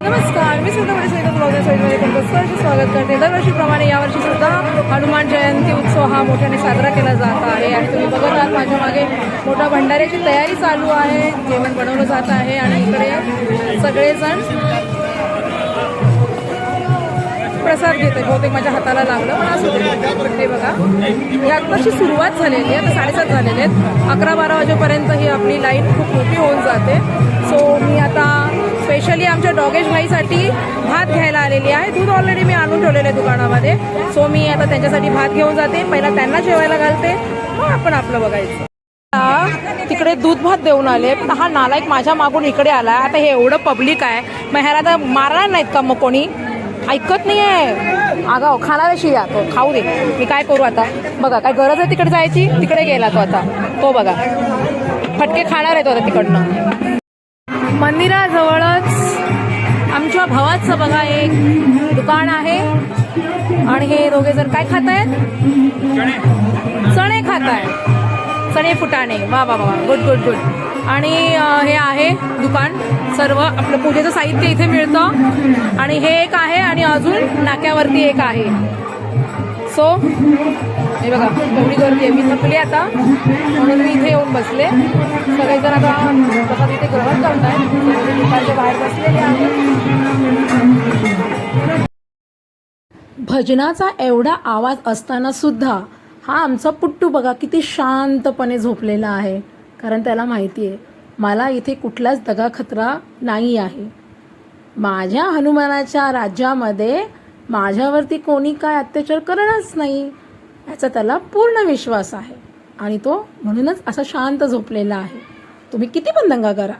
नमस्कार, मी सुद्धा तुमचं स्वागत करते. दरवर्षीप्रमाणे यावर्षी सुद्धा हनुमान जयंती उत्सव हा मोठ्याने साजरा केला जात आहे आणि तुम्ही बघत आहात माझ्या मागे मोठा भंडाऱ्याची तयारी चालू आहे. जेवण बनवलं जात आहे आणि इकडे सगळेजण प्रसाद घेते. बहुतेक माझ्या हाताला लागलं पण असं ते बघा, ही आत्ताची सुरुवात झालेली आहे. आता 7:30 झालेले आहेत. 11-12 वाजेपर्यंत ही आपली लाईन खूप मोठी होऊन जाते. सो मी आता स्पेशली आमच्या डॉगेश भाईसाठी भात घ्यायला आलेली आहे. दूध ऑलरेडी मी आणून ठेवलेलं आहे दुकानामध्ये. सो मी आता त्यांच्यासाठी भात घेऊन जाते. पहिला त्यांना जेवायला घालते, मग आपण आपलं बघायचं. तिकडे दूध भात देऊन आले पण हा नालायक माझ्या मागून इकडे आला. आता हे एवढं पब्लिक आहे, मग ह्याला तर मारणार नाहीत का? मग कोणी ऐकत नाही आहे. आगाव खाणाऱ्याशी या तो, खाऊ दे. मी काय करू आता? बघा काय गरज आहे तिकडे जायची? तिकडे गेला तो आता. तो बघा फटके खाणार आहे तो आता तिकडनं. मंदिराजवळच आमच्या भावाचं बघा एक दुकान आहे आणि हे दोघे जण काय खात आहेत? चणे खात आहेत. चणे फुटाणे. वा वा वा, गुड गुड गुड. आणि हे आहे दुकान. सर्व आपलं पूजेचं साहित्य इथे मिळतं आणि हे एक आहे आणि अजून नाक्यावरती एक आहे. सो हे बघा एवढी गर्दी आहे. मी थकली आता म्हणून मी इथे येऊन बसले. सगळेजण आता प्रसाद इथे ग्रहण करतायत. दुकानच्या बाहेर बसलेले आहेत. भजनाचा एवढा आवाज असताना सुद्धा हा आमचा पुट्टू बघा किती शांतपणे झोपलेला आहे. कारण त्याला माहिती आहे मला इथे कुठलाच दगाखतरा नाही आहे. माझ्या हनुमानाच्या राज्यामध्ये माझ्यावरती कोणी काय अत्याचार करणारच नाही याचा त्याला पूर्ण विश्वास आहे आणि तो म्हणूनच असा शांत झोपलेला आहे. तुम्ही किती पण दंगा करा.